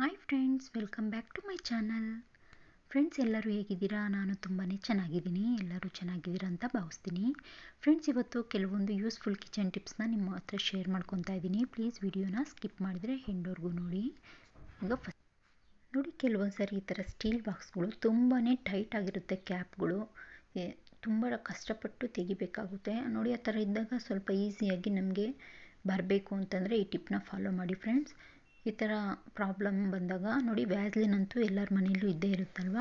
Hi friends, welcome back to my channel. Friends, ಎಲ್ಲರೂ ಹೇಗಿದ್ದೀರಾ? ನಾನು ತುಂಬಾ ಚೆನ್ನಾಗಿದ್ದೀನಿ. ಎಲ್ಲರೂ ಚೆನ್ನಾಗಿದ್ದೀರಾ ಅಂತ ಭಾವಿಸ್ತೀನಿ. ಫ್ರೆಂಡ್ಸ್, ಇವತ್ತು ಕೆಲವೊಂದು ಯೂಸ್ಫುಲ್ ಕಿಚನ್ ಟಿಪ್ಸ್ನ ನಿಮ್ಮ ಹತ್ರ ಶೇರ್ ಮಾಡ್ಕೊತಾ ಇದ್ದೀನಿ. ಪ್ಲೀಸ್ ವಿಡಿಯೋನ ಸ್ಕಿಪ್ ಮಾಡಿದರೆ ಎಂಡ್ವರೆಗೂ ನೋಡಿ. ಈಗ ನೋಡಿ, ಕೆಲವೊಂದು ಸಾರಿ ಈ ಥರ ಸ್ಟೀಲ್ ಬಾಕ್ಸ್ಗಳು ತುಂಬಾ ಟೈಟ್ ಆಗಿರುತ್ತೆ. ಕ್ಯಾಪ್ಗಳು ತುಂಬ ಕಷ್ಟಪಟ್ಟು ತೆಗಿಬೇಕಾಗುತ್ತೆ. ನೋಡಿ, ಆ ಥರ ಇದ್ದಾಗ ಸ್ವಲ್ಪ ಈಸಿಯಾಗಿ ನಮಗೆ ಬರಬೇಕು ಅಂತಂದರೆ ಈ ಟಿಪ್ನ ಫಾಲೋ ಮಾಡಿ ಫ್ರೆಂಡ್ಸ್. ಈ ಥರ ಪ್ರಾಬ್ಲಮ್ ಬಂದಾಗ ನೋಡಿ, ವ್ಯಾಸ್ಲಿನ್ ಅಂತೂ ಎಲ್ಲರ ಮನೆಯಲ್ಲೂ ಇದ್ದೇ ಇರುತ್ತಲ್ವ.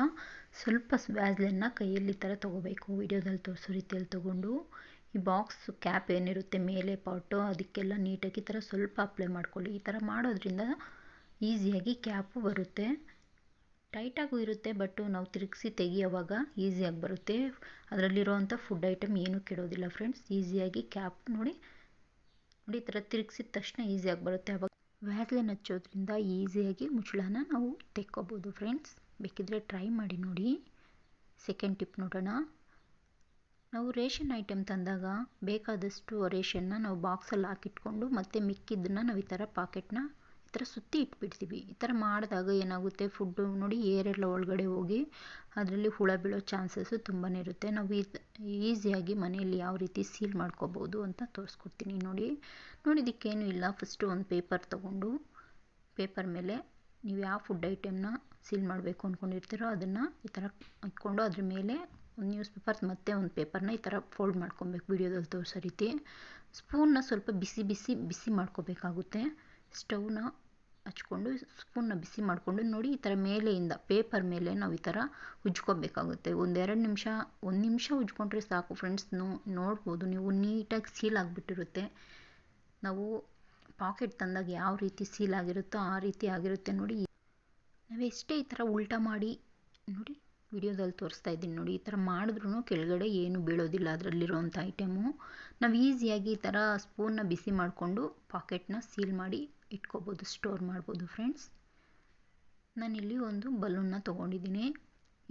ಸ್ವಲ್ಪ ವ್ಯಾಸ್ಲಿನ್ನ ಕೈಯಲ್ಲಿ ಈ ಥರ ತೊಗೋಬೇಕು. ವಿಡಿಯೋದಲ್ಲಿ ತೋರಿಸೋ ರೀತಿಯಲ್ಲಿ ತೊಗೊಂಡು ಈ ಬಾಕ್ಸ್ ಕ್ಯಾಪ್ ಏನಿರುತ್ತೆ ಮೇಲೆ ಪಾಟು, ಅದಕ್ಕೆಲ್ಲ ನೀಟಾಗಿ ಈ ಥರ ಸ್ವಲ್ಪ ಅಪ್ಲೈ ಮಾಡ್ಕೊಳ್ಳಿ. ಈ ಥರ ಮಾಡೋದ್ರಿಂದ ಈಸಿಯಾಗಿ ಕ್ಯಾಪು ಬರುತ್ತೆ. ಟೈಟಾಗೂ ಇರುತ್ತೆ, ಬಟ್ ನಾವು ತಿರುಗಿಸಿ ತೆಗಿಯೋವಾಗ ಈಸಿಯಾಗಿ ಬರುತ್ತೆ. ಅದರಲ್ಲಿರೋವಂಥ ಫುಡ್ ಐಟಮ್ ಏನೂ ಕೆಡೋದಿಲ್ಲ ಫ್ರೆಂಡ್ಸ್. ಈಸಿಯಾಗಿ ಕ್ಯಾಪ್ ನೋಡಿ ಈ ಥರ ತಿರುಗಿಸಿದ ತಕ್ಷಣ ಈಸಿಯಾಗಿ ಬರುತ್ತೆ. ಆವಾಗ ವ್ಯಾಸ್ಲಿನ್ ಹಚ್ಚೋದ್ರಿಂದ ಈಸಿಯಾಗಿ ಮುಚ್ಚಳನ ನಾವು ತೆಕ್ಕೋಬೋದು ಫ್ರೆಂಡ್ಸ್. ಬೇಕಿದ್ರೆ ಟ್ರೈ ಮಾಡಿ ನೋಡಿ. ಸೆಕೆಂಡ್ ಟಿಪ್ ನೋಡೋಣ. ನಾವು ರೇಷನ್ ಐಟಮ್ ತಂದಾಗ ಬೇಕಾದಷ್ಟು ರೇಷನ್ನ ನಾವು ಬಾಕ್ಸಲ್ಲಿ ಹಾಕಿಟ್ಕೊಂಡು ಮತ್ತು ಮಿಕ್ಕಿದ್ದನ್ನು ನಾವು ಈ ಥರ ಪಾಕೆಟ್ನ ಈ ಥರ ಸುತ್ತಿ ಇಟ್ಬಿಡ್ತೀವಿ. ಈ ಥರ ಮಾಡಿದಾಗ ಏನಾಗುತ್ತೆ, ಫುಡ್ಡು ನೋಡಿ ಏರೆಲ್ಲ ಒಳಗಡೆ ಹೋಗಿ ಅದರಲ್ಲಿ ಹುಳ ಬೀಳೋ ಚಾನ್ಸಸ್ಸು ತುಂಬಾ ಇರುತ್ತೆ. ನಾವು ಈಸಿಯಾಗಿ ಮನೆಯಲ್ಲಿ ಯಾವ ರೀತಿ ಸೀಲ್ ಮಾಡ್ಕೋಬೋದು ಅಂತ ತೋರಿಸ್ಕೊಡ್ತೀನಿ ನೋಡಿ. ಇದಕ್ಕೇನು ಇಲ್ಲ, ಫಸ್ಟು ಒಂದು ಪೇಪರ್ ತೊಗೊಂಡು ಪೇಪರ್ ಮೇಲೆ ನೀವು ಯಾವ ಫುಡ್ ಐಟಮ್ನ ಸೀಲ್ ಮಾಡಬೇಕು ಅಂದ್ಕೊಂಡಿರ್ತೀರೋ ಅದನ್ನು ಈ ಥರ ಇಟ್ಕೊಂಡು ಅದ್ರ ಮೇಲೆ ಒಂದು ನ್ಯೂಸ್ ಪೇಪರ್ ಮತ್ತು ಒಂದು ಪೇಪರ್ನ ಈ ಥರ ಫೋಲ್ಡ್ ಮಾಡ್ಕೊಬೇಕು. ವಿಡಿಯೋದಲ್ಲಿ ತೋರಿಸೋ ರೀತಿ ಸ್ಪೂನ್ನ ಸ್ವಲ್ಪ ಬಿಸಿ ಮಾಡ್ಕೋಬೇಕಾಗುತ್ತೆ. ಸ್ಟವ್ನ ಹಚ್ಕೊಂಡು ಸ್ಪೂನ್ನ ಬಿಸಿ ಮಾಡಿಕೊಂಡು ನೋಡಿ, ಈ ಥರ ಮೇಲೆಯಿಂದ ಪೇಪರ್ ಮೇಲೆ ನಾವು ಈ ಥರ ಉಜ್ಕೋಬೇಕಾಗುತ್ತೆ. ಒಂದು ನಿಮಿಷ ಉಜ್ಕೊಂಡ್ರೆ ಸಾಕು ಫ್ರೆಂಡ್ಸ್. ನೋಡ್ಬೋದು ನೀವು, ನೀಟಾಗಿ ಸೀಲ್ ಆಗಿಬಿಟ್ಟಿರುತ್ತೆ. ನಾವು ಪಾಕೆಟ್ ತಂದಾಗ ಯಾವ ರೀತಿ ಸೀಲ್ ಆಗಿರುತ್ತೋ ಆ ರೀತಿ ಆಗಿರುತ್ತೆ ನೋಡಿ. ನಾವು ಎಷ್ಟೇ ಈ ಥರ ಉಲ್ಟಾ ಮಾಡಿ ನೋಡಿ, ವಿಡಿಯೋದಲ್ಲಿ ತೋರಿಸ್ತಾ ಇದ್ದೀನಿ ನೋಡಿ, ಈ ಥರ ಮಾಡಿದ್ರೂ ಕೆಳಗಡೆ ಏನು ಬೀಳೋದಿಲ್ಲ ಅದರಲ್ಲಿರೋವಂಥ ಐಟಮು. ನಾವು ಈಸಿಯಾಗಿ ಈ ಥರ ಸ್ಪೂನ್ನ ಬಿಸಿ ಮಾಡಿಕೊಂಡು ಪಾಕೆಟ್ನ ಸೀಲ್ ಮಾಡಿ ಇಟ್ಕೋಬೋದು, ಸ್ಟೋರ್ ಮಾಡ್ಬೋದು ಫ್ರೆಂಡ್ಸ್. ನಾನಿಲ್ಲಿ ಒಂದು ಬಲೂನ್ನ ತೊಗೊಂಡಿದ್ದೀನಿ.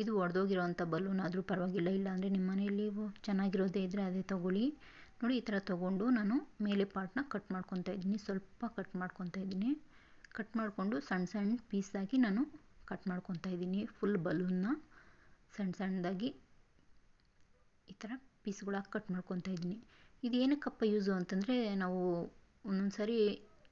ಇದು ಒಡೆದೋಗಿರೋವಂಥ ಬಲೂನ್ ಆದರೂ ಪರವಾಗಿಲ್ಲ, ಇಲ್ಲಾಂದರೆ ನಿಮ್ಮ ಮನೆಯಲ್ಲಿ ಚೆನ್ನಾಗಿರೋದೇ ಇದ್ದರೆ ಅದೇ ತೊಗೊಳ್ಳಿ. ನೋಡಿ, ಈ ಥರ ತೊಗೊಂಡು ನಾನು ಮೇಲೆ ಪಾರ್ಟ್ನ ಕಟ್ ಮಾಡ್ಕೊತಾ ಇದ್ದೀನಿ. ಸ್ವಲ್ಪ ಕಟ್ ಮಾಡ್ಕೊತಾ ಇದ್ದೀನಿ. ಕಟ್ ಮಾಡಿಕೊಂಡು ಸಣ್ಣ ಪೀಸಾಗಿ ನಾನು ಕಟ್ ಮಾಡ್ಕೊತಾ ಇದ್ದೀನಿ. ಫುಲ್ ಬಲೂನ್ನ ಸಣ್ಣದಾಗಿ ಈ ಥರ ಪೀಸ್ಗಳಾಗಿ ಕಟ್ ಮಾಡ್ಕೊತಾ ಇದ್ದೀನಿ. ಇದು ಏನಕ್ಕಪ್ಪ ಯೂಸು ಅಂತಂದರೆ, ನಾವು ಒಂದೊಂದು ಸಾರಿ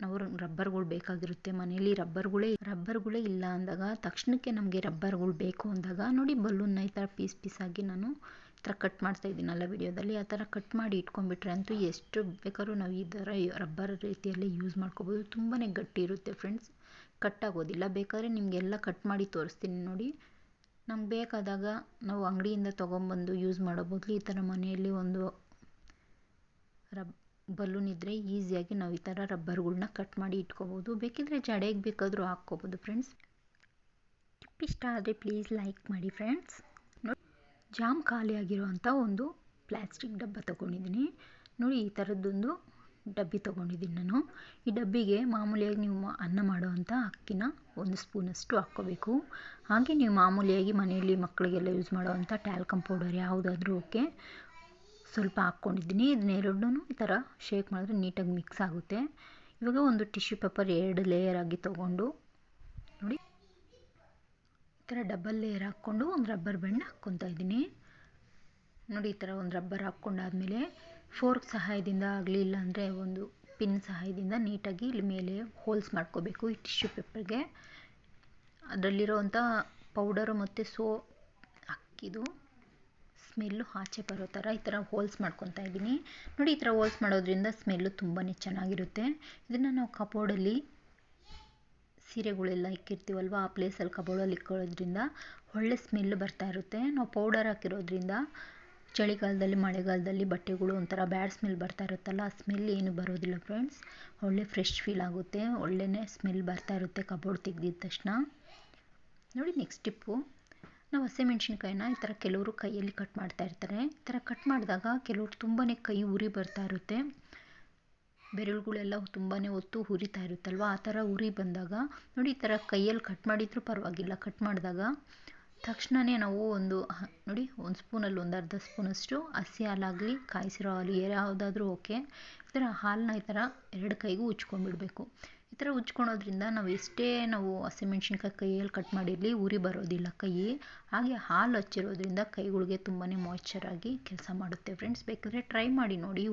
ನಾವು ರಬ್ಬರ್ಗಳು ಬೇಕಾಗಿರುತ್ತೆ ಮನೆಯಲ್ಲಿ. ರಬ್ಬರ್ಗಳೇ ಇಲ್ಲ ಅಂದಾಗ, ತಕ್ಷಣಕ್ಕೆ ನಮಗೆ ರಬ್ಬರ್ಗಳು ಬೇಕು ಅಂದಾಗ ನೋಡಿ, ಬಲೂನ್ನ ಈ ಥರ ಪೀಸಾಗಿ ನಾನು ಈ ಥರ ಕಟ್ ಮಾಡ್ತಾ ಇದ್ದೀನಲ್ಲ ವಿಡಿಯೋದಲ್ಲಿ, ಆ ಥರ ಕಟ್ ಮಾಡಿ ಇಟ್ಕೊಂಡ್ಬಿಟ್ರೆ ಅಂತೂ ಎಷ್ಟು ಬೇಕಾದ್ರೂ ನಾವು ಈ ಥರ ರಬ್ಬರ್ ರೀತಿಯಲ್ಲಿ ಯೂಸ್ ಮಾಡ್ಕೋಬೋದು. ತುಂಬಾ ಗಟ್ಟಿ ಇರುತ್ತೆ ಫ್ರೆಂಡ್ಸ್, ಕಟ್ ಆಗೋದಿಲ್ಲ. ಬೇಕಾದರೆ ನಿಮಗೆಲ್ಲ ಕಟ್ ಮಾಡಿ ತೋರಿಸ್ತೀನಿ ನೋಡಿ. ನಮ್ಗೆ ಬೇಕಾದಾಗ ನಾವು ಅಂಗಡಿಯಿಂದ ತೊಗೊಂಬಂದು ಯೂಸ್ ಮಾಡೋ ಬದಲು ಈ ಥರ ಮನೆಯಲ್ಲಿ ಒಂದು ಬಲೂನ್ ಇದ್ದರೆ ಈಸಿಯಾಗಿ ನಾವು ಈ ಥರ ರಬ್ಬರ್ಗಳನ್ನ ಕಟ್ ಮಾಡಿ ಇಟ್ಕೋಬೋದು. ಬೇಕಿದ್ರೆ ಜಡೆಗೆ ಬೇಕಾದರೂ ಹಾಕ್ಕೋಬೋದು ಫ್ರೆಂಡ್ಸ್. ಟಿಪ್ ಇಷ್ಟ ಆದರೆ ಪ್ಲೀಸ್ ಲೈಕ್ ಮಾಡಿ ಫ್ರೆಂಡ್ಸ್. ನೋಡಿ, ಜಾಮ್ ಖಾಲಿಯಾಗಿರೋವಂಥ ಒಂದು ಪ್ಲಾಸ್ಟಿಕ್ ಡಬ್ಬ ತೊಗೊಂಡಿದ್ದೀನಿ ನೋಡಿ. ಈ ಥರದ್ದೊಂದು ಡಬ್ಬಿ ತೊಗೊಂಡಿದ್ದೀನಿ ನಾನು. ಈ ಡಬ್ಬಿಗೆ ಮಾಮೂಲಿಯಾಗಿ ನೀವು ಅನ್ನ ಮಾಡೋವಂಥ ಅಕ್ಕಿನ 1 ಸ್ಪೂನಷ್ಟು ಹಾಕ್ಕೋಬೇಕು. ಹಾಗೆ ನೀವು ಮಾಮೂಲಿಯಾಗಿ ಮನೆಯಲ್ಲಿ ಮಕ್ಕಳಿಗೆಲ್ಲ ಯೂಸ್ ಮಾಡೋವಂಥ ಟ್ಯಾಲ್ಕಮ್ ಪೌಡರ್ ಯಾವುದಾದ್ರೂ ಓಕೆ, ಸ್ವಲ್ಪ ಹಾಕ್ಕೊಂಡಿದ್ದೀನಿ. ಇದನ್ನೆರಡನ್ನೂ ಈ ಥರ ಶೇಕ್ ಮಾಡಿದ್ರೆ ನೀಟಾಗಿ ಮಿಕ್ಸ್ ಆಗುತ್ತೆ. ಇವಾಗ ಒಂದು ಟಿಶ್ಯೂ ಪೇಪರ್ 2 ಲೇಯರ್ ಆಗಿ ತೊಗೊಂಡು ನೋಡಿ, ಈ ಥರ ಡಬಲ್ ಲೇಯರ್ ಹಾಕ್ಕೊಂಡು ಒಂದು ರಬ್ಬರ್ ಬ್ಯಾಂಡ್ನ ಹಾಕ್ಕೊತಾ ಇದ್ದೀನಿ ನೋಡಿ. ಈ ಥರ ಒಂದು ರಬ್ಬರ್ ಹಾಕ್ಕೊಂಡಾದ್ಮೇಲೆ ಫೋರ್ಕ್ ಸಹಾಯದಿಂದ ಆಗಲಿ, ಇಲ್ಲಾಂದರೆ ಒಂದು ಪಿನ್ ಸಹಾಯದಿಂದ ನೀಟಾಗಿ ಇಲ್ಲಿ ಮೇಲೆ ಹೋಲ್ಸ್ ಮಾಡ್ಕೋಬೇಕು ಈ ಟಿಶ್ಯೂ ಪೇಪರ್ಗೆ. ಅದರಲ್ಲಿರೋವಂಥ ಪೌಡರು ಮತ್ತು ಅಕ್ಕಿದು ಸ್ಮೆಲ್ಲು ಆಚೆ ಬರೋ ಥರ ಈ ಥರ ಹೋಲ್ಸ್ ಮಾಡ್ಕೊತಾ ಇದ್ದೀನಿ ನೋಡಿ. ಈ ಥರ ಹೋಲ್ಸ್ ಮಾಡೋದ್ರಿಂದ ಸ್ಮೆಲ್ಲು ತುಂಬಾ ಚೆನ್ನಾಗಿರುತ್ತೆ. ಇದನ್ನು ನಾವು ಕಬೋರ್ಡಲ್ಲಿ ಸೀರೆಗಳೆಲ್ಲ ಇಕ್ಕಿರ್ತೀವಲ್ವ, ಆ ಪ್ಲೇಸಲ್ಲಿ ಕಬೋರ್ಡಲ್ಲಿ ಇಕ್ಕೊಳ್ಳೋದ್ರಿಂದ ಒಳ್ಳೆ ಸ್ಮೆಲ್ ಬರ್ತಾ ಇರುತ್ತೆ. ನಾವು ಪೌಡರ್ ಹಾಕಿರೋದ್ರಿಂದ ಚಳಿಗಾಲದಲ್ಲಿ ಮಳೆಗಾಲದಲ್ಲಿ ಬಟ್ಟೆಗಳು ಒಂಥರ ಬ್ಯಾಡ್ ಸ್ಮೆಲ್ ಬರ್ತಾ ಇರುತ್ತಲ್ಲ, ಆ ಸ್ಮೆಲ್ ಏನು ಬರೋದಿಲ್ಲ ಫ್ರೆಂಡ್ಸ್. ಒಳ್ಳೆ ಫ್ರೆಶ್ ಫೀಲ್ ಆಗುತ್ತೆ, ಒಳ್ಳೆಯೇ ಸ್ಮೆಲ್ ಬರ್ತಾ ಇರುತ್ತೆ ಕಬೋರ್ಡ್ ತೆಗೆದಿದ ತಕ್ಷಣ ನೋಡಿ. ನೆಕ್ಸ್ಟ್ ಟಿಪ್ಪು, ನಾವು ಹಸಿಮೆಣ್ಸಿನ್ಕಾಯಿನ ಈ ಥರ ಕೆಲವರು ಕೈಯಲ್ಲಿ ಕಟ್ ಮಾಡ್ತಾ ಇರ್ತಾರೆ. ಈ ಥರ ಕಟ್ ಮಾಡಿದಾಗ ಕೆಲವರು ತುಂಬಾ ಕೈ ಉರಿ ಬರ್ತಾ ಇರುತ್ತೆ, ಬೆರಳುಗಳೆಲ್ಲ ತುಂಬಾ ಹೊತ್ತು ಹುರಿತಾ ಇರುತ್ತಲ್ವ. ಆ ಥರ ಉರಿ ಬಂದಾಗ ನೋಡಿ, ಈ ಥರ ಕೈಯಲ್ಲಿ ಕಟ್ ಮಾಡಿದರೂ ಪರವಾಗಿಲ್ಲ. ಕಟ್ ಮಾಡಿದಾಗ ತಕ್ಷಣವೇ ನಾವು ನೋಡಿ, ಒಂದು ಸ್ಪೂನಲ್ಲಿ ಒಂದು ಅರ್ಧ ಸ್ಪೂನಷ್ಟು ಹಸಿ ಹಾಲಾಗಲಿ ಕಾಯಿಸಿರೋ ಹಾಲು ಯಾವುದಾದ್ರೂ ಓಕೆ, ಈ ಥರ ಹಾಲನ್ನ ಈ ಥರ 2 ಕೈಗೂ ಉಜ್ಕೊಂಡ್ಬಿಡಬೇಕು. ಈ ಥರ ಉಜ್ಕೊಳೋದ್ರಿಂದ ನಾವು ಹಸಿಮೆಣ್ಸಿನ್ಕಾಯಿ ಕೈಯಲ್ಲಿ ಕಟ್ ಮಾಡಿರಲಿ ಉರಿ ಬರೋದಿಲ್ಲ ಕೈ. ಹಾಗೆ ಹಾಲು ಹಚ್ಚಿರೋದ್ರಿಂದ ಕೈಗಳಿಗೆ ತುಂಬಾ ಮಾಯ್ಶ್ಚರ್ ಆಗಿ ಕೆಲಸ ಮಾಡುತ್ತೆ ಫ್ರೆಂಡ್ಸ್. ಬೇಕಾದರೆ ಟ್ರೈ ಮಾಡಿ ನೋಡಿ,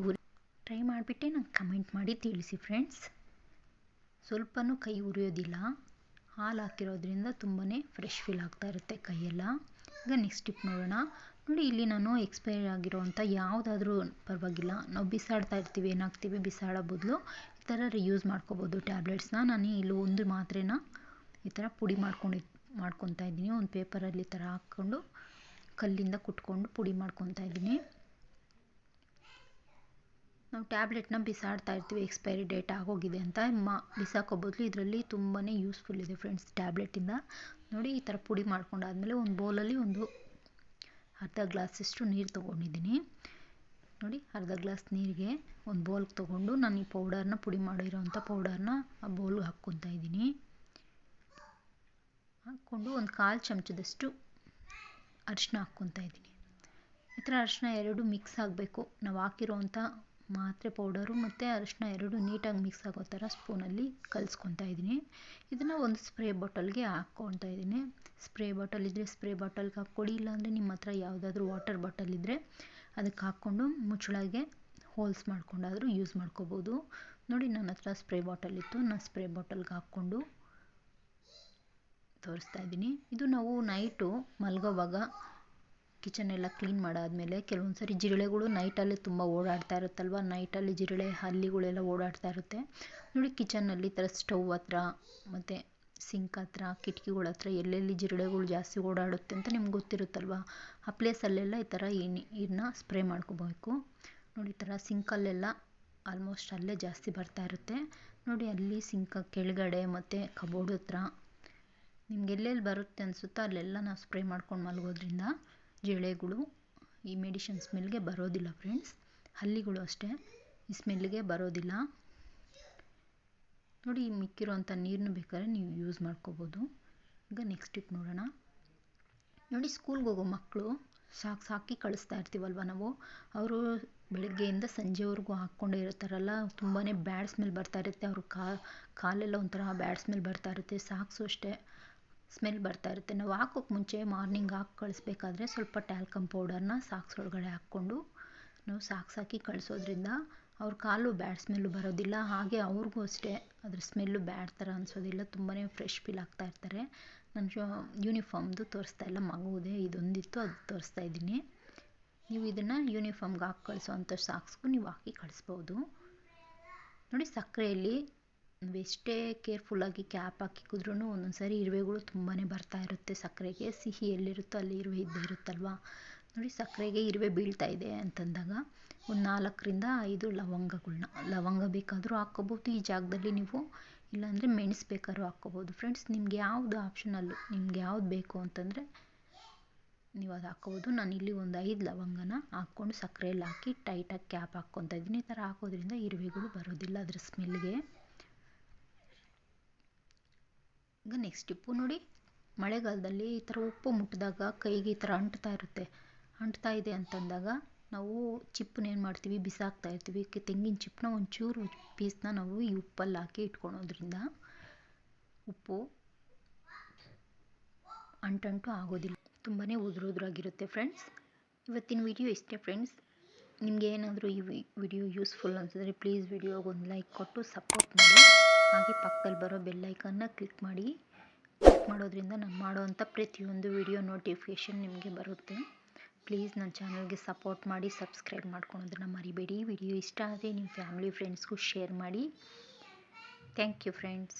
ಟ್ರೈ ಮಾಡಿಬಿಟ್ಟೆ ನಂಗೆ ಕಮೆಂಟ್ ಮಾಡಿ ತಿಳಿಸಿ ಫ್ರೆಂಡ್ಸ್. ಸ್ವಲ್ಪನೂ ಕೈ ಉರಿಯೋದಿಲ್ಲ, ಹಾಲು ಹಾಕಿರೋದ್ರಿಂದ ತುಂಬಾ ಫ್ರೆಶ್ ಫೀಲ್ ಆಗ್ತಾ ಇರುತ್ತೆ ಕೈಯೆಲ್ಲ. ಈಗ ನೆಕ್ಸ್ಟ್ ಟಿಪ್ ನೋಡೋಣ. ನೋಡಿ, ಇಲ್ಲಿ ನಾನು ಎಕ್ಸ್ಪೈರ್ ಆಗಿರೋವಂಥ ಯಾವುದಾದ್ರೂ ಪರವಾಗಿಲ್ಲ, ನಾವು ಬಿಸಾಡ್ತಾ ಇರ್ತೀವಿ, ಏನಾಗ್ತೀವಿ ಬಿಸಾಡೋ ಬದಲು ಈ ಥರ ರಿಯೂಸ್ ಮಾಡ್ಕೋಬೋದು ಟ್ಯಾಬ್ಲೆಟ್ಸ್ನ. ನಾನು ಇಲ್ಲಿ ಒಂದು ಮಾತ್ರೆನ ಈ ಥರ ಪುಡಿ ಮಾಡ್ಕೊತಾ ಇದ್ದೀನಿ. ಒಂದು ಪೇಪರಲ್ಲಿ ಈ ಥರ ಹಾಕ್ಕೊಂಡು ಕಲ್ಲಿಂದ ಕುಟ್ಕೊಂಡು ಪುಡಿ ಮಾಡ್ಕೊತಾ ಇದ್ದೀನಿ. ನಾವು ಟ್ಯಾಬ್ಲೆಟ್ನ ಬಿಸಾಡ್ತಾ ಇರ್ತೀವಿ, ಎಕ್ಸ್ಪೈರಿ ಡೇಟ್ ಆಗೋಗಿದೆ ಅಂತ ಬಿಸಾಕೋ ಬದಲು ಇದರಲ್ಲಿ ತುಂಬಾ ಯೂಸ್ಫುಲ್ ಇದೆ ಫ್ರೆಂಡ್ಸ್ ಟ್ಯಾಬ್ಲೆಟಿಂದ. ನೋಡಿ, ಈ ಥರ ಪುಡಿ ಮಾಡ್ಕೊಂಡಾದ್ಮೇಲೆ ಒಂದು ಬೌಲಲ್ಲಿ ಒಂದು ಅರ್ಧ ಗ್ಲಾಸಷ್ಟು ನೀರು ತೊಗೊಂಡಿದ್ದೀನಿ. ನೋಡಿ, ಅರ್ಧ ಗ್ಲಾಸ್ ನೀರಿಗೆ ಒಂದು ಬೌಲ್ಗೆ ತೊಗೊಂಡು ನಾನು ಈ ಪೌಡರ್ನ ಪುಡಿ ಮಾಡಿರೋವಂಥ ಪೌಡರ್ನ ಆ ಬೌಲ್ಗೆ ಹಾಕ್ಕೊತಾ ಇದ್ದೀನಿ. ಹಾಕ್ಕೊಂಡು ಒಂದು 1/4 ಚಮಚದಷ್ಟು ಅರಿಶಿನ ಹಾಕ್ಕೊತಾ ಇದ್ದೀನಿ. ಈ ಥರ ಅರಿಶಿನ ಎರಡು ಮಿಕ್ಸ್ ಆಗಬೇಕು. ನಾವು ಹಾಕಿರೋವಂಥ ಮಾತ್ರೆ ಪೌಡರು ಮತ್ತು ಅರಿಶಿನ ಎರಡು ನೀಟಾಗಿ ಮಿಕ್ಸ್ ಆಗೋ ಥರ ಸ್ಪೂನಲ್ಲಿ ಕಲಿಸ್ಕೊತಾ ಇದ್ದೀನಿ. ಇದನ್ನು ಒಂದು ಸ್ಪ್ರೇ ಬಾಟಲ್ಗೆ ಹಾಕ್ಕೊತಾ ಇದ್ದೀನಿ. ಸ್ಪ್ರೇ ಬಾಟಲ್ ಇದ್ದರೆ ಸ್ಪ್ರೇ ಬಾಟಲ್ಗೆ ಹಾಕ್ಕೊಡಿ, ಇಲ್ಲಾಂದರೆ ನಿಮ್ಮ ಹತ್ರ ಯಾವುದಾದ್ರೂ ವಾಟರ್ ಬಾಟಲ್ ಇದ್ದರೆ ಅದಕ್ಕೆ ಹಾಕ್ಕೊಂಡು ಮುಚ್ಚಳಗೆ ಹೋಲ್ಸ್ ಮಾಡ್ಕೊಂಡಾದರೂ ಯೂಸ್ ಮಾಡ್ಕೋಬೋದು. ನೋಡಿ, ನನ್ನ ಹತ್ರ ಸ್ಪ್ರೇ ಬಾಟಲ್ ಇತ್ತು, ನಾನು ಸ್ಪ್ರೇ ಬಾಟಲ್ಗೆ ಹಾಕ್ಕೊಂಡು ತೋರಿಸ್ತಾ ಇದ್ದೀನಿ. ಇದು ನಾವು ನೈಟು ಮಲಗೋವಾಗ ಕಿಚನೆಲ್ಲ ಕ್ಲೀನ್ ಮಾಡಾದಮೇಲೆ ಕೆಲವೊಂದು ಸರಿ ಜಿರಳೆಗಳು ನೈಟಲ್ಲಿ ತುಂಬ ಓಡಾಡ್ತಾ ಇರುತ್ತಲ್ವ, ನೈಟಲ್ಲಿ ಜಿರಳೆ ಹಲ್ಲಿಗಳೆಲ್ಲ ಓಡಾಡ್ತಾ ಇರುತ್ತೆ. ನೋಡಿ, ಕಿಚನ್ನಲ್ಲಿ ಈ ಥರ ಸ್ಟವ್ ಹತ್ರ ಮತ್ತು ಸಿಂಕ್ ಹತ್ರ ಕಿಟಕಿಗಳ ಹತ್ರ ಎಲ್ಲೆಲ್ಲಿ ಜಿರಳೆಗಳು ಜಾಸ್ತಿ ಓಡಾಡುತ್ತೆ ಅಂತ ನಿಮ್ಗೆ ಗೊತ್ತಿರುತ್ತಲ್ವ, ಆ ಪ್ಲೇಸಲ್ಲೆಲ್ಲ ಈ ಥರ ನೀರನ್ನ ಸ್ಪ್ರೇ ಮಾಡ್ಕೋಬೇಕು. ನೋಡಿ, ಈ ಥರ ಸಿಂಕಲ್ಲೆಲ್ಲ ಆಲ್ಮೋಸ್ಟ್ ಅಲ್ಲೇ ಜಾಸ್ತಿ ಬರ್ತಾ ಇರುತ್ತೆ. ನೋಡಿ, ಅಲ್ಲಿ ಸಿಂಕ್ ಕೆಳಗಡೆ ಮತ್ತು ಕಬೋರ್ಡ್ ಹತ್ರ ನಿಮ್ಗೆ ಎಲ್ಲೆಲ್ಲಿ ಬರುತ್ತೆ ಅನಿಸುತ್ತೋ ಅಲ್ಲೆಲ್ಲ ನಾವು ಸ್ಪ್ರೇ ಮಾಡ್ಕೊಂಡು ಮಲಗೋದ್ರಿಂದ ಜಿರಳೆಗಳು ಈ ಮೆಡಿಷನ್ ಸ್ಮೆಲ್ಗೆ ಬರೋದಿಲ್ಲ ಫ್ರೆಂಡ್ಸ್. ಹಲ್ಲಿಗಳು ಅಷ್ಟೇ ಈ ಸ್ಮೆಲ್ಗೆ ಬರೋದಿಲ್ಲ. ನೋಡಿ, ಈ ಮಿಕ್ಕಿರೋಂಥ ನೀರನ್ನು ಬೇಕಾದ್ರೆ ನೀವು ಯೂಸ್ ಮಾಡ್ಕೋಬೋದು. ಈಗ ನೆಕ್ಸ್ಟ್ ಟಿಪ್ ನೋಡೋಣ. ನೋಡಿ, ಸ್ಕೂಲ್ಗೆ ಹೋಗೋ ಮಕ್ಕಳು ಸಾಕ್ಸ್ ಹಾಕಿ ಕಳಿಸ್ತಾ ಇರ್ತೀವಲ್ವ ನಾವು, ಅವರು ಬೆಳಗ್ಗೆಯಿಂದ ಸಂಜೆವರೆಗೂ ಹಾಕ್ಕೊಂಡೇ ಇರ್ತಾರಲ್ಲ, ತುಂಬಾ ಬ್ಯಾಡ್ ಸ್ಮೆಲ್ ಬರ್ತಾ ಇರುತ್ತೆ. ಅವ್ರ ಕಾಲೆಲ್ಲ ಒಂಥರ ಬ್ಯಾಡ್ ಸ್ಮೆಲ್ ಬರ್ತಾ ಇರುತ್ತೆ. ಸಾಕ್ಸು ಅಷ್ಟೇ ಸ್ಮೆಲ್ ಬರ್ತಾ ಇರುತ್ತೆ. ನಾವು ಹಾಕೋಕ್ಕೆ ಮುಂಚೆ ಮಾರ್ನಿಂಗ್ ಹಾಕಿ ಕಳಿಸ್ಬೇಕಾದ್ರೆ ಸ್ವಲ್ಪ ಟ್ಯಾಲ್ಕಮ್ ಪೌಡರ್ನ ಸಾಕ್ಸ್ ಒಳಗಡೆ ಹಾಕ್ಕೊಂಡು ನಾವು ಸಾಕ್ಸ್ ಹಾಕಿ ಕಳಿಸೋದ್ರಿಂದ ಅವ್ರ ಕಾಲು ಬ್ಯಾಡ್ ಸ್ಮೆಲ್ಲು ಬರೋದಿಲ್ಲ. ಹಾಗೆ ಅವ್ರಿಗೂ ಅಷ್ಟೇ ಅದ್ರ ಸ್ಮೆಲ್ಲು ಬ್ಯಾಡ್ ಥರ ಅನಿಸೋದಿಲ್ಲ, ತುಂಬಾ ಫ್ರೆಶ್ ಫೀಲ್ ಆಗ್ತಾ ಇರ್ತಾರೆ. ನನ್ನ ಯೂನಿಫಾರ್ಮ್ದು ತೋರಿಸ್ತಾ ಇಲ್ಲ, ಮಗುವುದೇ ಇದೊಂದಿತ್ತು ಅದು ತೋರಿಸ್ತಾ ಇದ್ದೀನಿ. ನೀವು ಇದನ್ನು ಯೂನಿಫಾರ್ಮ್ಗೆ ಹಾಕಿ ಕಳಿಸೋವಂಥ ಸಾಕ್ಸ್ಗೂ ನೀವು ಹಾಕಿ ಕಳಿಸ್ಬೋದು. ನೋಡಿ, ಸಕ್ಕರೆಯಲ್ಲಿ ನಾವು ಎಷ್ಟೇ ಕೇರ್ಫುಲ್ಲಾಗಿ ಕ್ಯಾಪ್ ಹಾಕಿ ಕುದ್ರೂ ಒಂದೊಂದು ಸಾರಿ ಇರುವೆಗಳು ತುಂಬಾ ಬರ್ತಾ ಇರುತ್ತೆ. ಸಕ್ಕರೆಗೆ ಸಿಹಿ ಎಲ್ಲಿರುತ್ತೋ ಅಲ್ಲಿ ಇರುವೆ ಇದ್ದೇ ಇರುತ್ತಲ್ವ. ನೋಡಿ, ಸಕ್ಕರೆಗೆ ಇರುವೆ ಬೀಳ್ತಾ ಇದೆ ಅಂತಂದಾಗ ಒಂದು 4ರಿಂದ 5 ಲವಂಗ ಬೇಕಾದರೂ ಹಾಕ್ಕೋಬೋದು ಈ ಜಾಗದಲ್ಲಿ ನೀವು, ಇಲ್ಲಾಂದರೆ ಮೆಣಸು ಬೇಕಾದ್ರೂ ಹಾಕ್ಕೋಬೋದು ಫ್ರೆಂಡ್ಸ್. ನಿಮ್ಗೆ ಯಾವುದು ಆಪ್ಷನಲ್ಲು, ನಿಮ್ಗೆ ಯಾವ್ದು ಬೇಕು ಅಂತಂದರೆ ನೀವು ಅದು ಹಾಕ್ಕೋಬೋದು. ನಾನಿಲ್ಲಿ ಒಂದು 5 ಲವಂಗನ ಹಾಕ್ಕೊಂಡು ಸಕ್ಕರೆಯಲ್ಲಿ ಹಾಕಿ ಟೈಟಾಗಿ ಕ್ಯಾಪ್ ಹಾಕ್ಕೊತಾ ಇದ್ದೀನಿ. ಈ ಥರ ಹಾಕೋದ್ರಿಂದ ಇರುವೆಗಳು ಬರೋದಿಲ್ಲ ಅದ್ರ ಸ್ಮೆಲ್ಗೆ. ಈಗ ನೆಕ್ಸ್ಟ್ ಟಿಪ್ಪು ನೋಡಿ, ಮಳೆಗಾಲದಲ್ಲಿ ಈ ಥರ ಉಪ್ಪು ಮುಟ್ಟಿದಾಗ ಕೈಗೆ ಈ ಥರ ಅಂಟ್ತಾ ಇದೆ ಅಂತಂದಾಗ ನಾವು ಚಿಪ್ಪನ್ನ ಏನು ಮಾಡ್ತೀವಿ, ಬಿಸಾಕ್ತಾ ಇರ್ತೀವಿ. ತೆಂಗಿನ ಚಿಪ್ಪನ್ನ ಒಂಚೂರು ಪೀಸ್ನ ನಾವು ಈ ಉಪ್ಪಲ್ಲಿ ಹಾಕಿ ಇಟ್ಕೊಳೋದ್ರಿಂದ ಉಪ್ಪು ಅಂಟು ಆಗೋದಿಲ್ಲ, ತುಂಬಾ ಉದುರಾಗಿರುತ್ತೆ ಫ್ರೆಂಡ್ಸ್. ಇವತ್ತಿನ ವಿಡಿಯೋ ಇಷ್ಟೇ ಫ್ರೆಂಡ್ಸ್. ನಿಮಗೆ ಏನಾದರೂ ಈ ವಿಡಿಯೋ ಯೂಸ್ಫುಲ್ ಅನಿಸಿದ್ರೆ ಪ್ಲೀಸ್ ವಿಡಿಯೋಗೆ ಒಂದು ಲೈಕ್ ಕೊಟ್ಟು ಸಪೋರ್ಟ್ ಮಾಡಿ. ಹಾಗೆ ಪಕ್ಕದಲ್ಲಿ ಬರೋ ಬೆಲ್ ಐಕನ್ನ ಕ್ಲಿಕ್ ಮಾಡೋದ್ರಿಂದ ನಾನು ಮಾಡೋವಂಥ ಪ್ರತಿಯೊಂದು ವಿಡಿಯೋ ನೋಟಿಫಿಕೇಷನ್ ನಿಮಗೆ ಬರುತ್ತೆ. ಪ್ಲೀಸ್ ನನ್ನ ಚಾನಲ್ಗೆ ಸಪೋರ್ಟ್ ಮಾಡಿ, ಸಬ್ಸ್ಕ್ರೈಬ್ ಮಾಡ್ಕೊಳೋದನ್ನು ಮರಿಬೇಡಿ. ವಿಡಿಯೋ ಇಷ್ಟ ಆದರೆ ನಿಮ್ಮ ಫ್ಯಾಮಿಲಿ ಫ್ರೆಂಡ್ಸ್ಗೂ ಶೇರ್ ಮಾಡಿ. Thank you friends.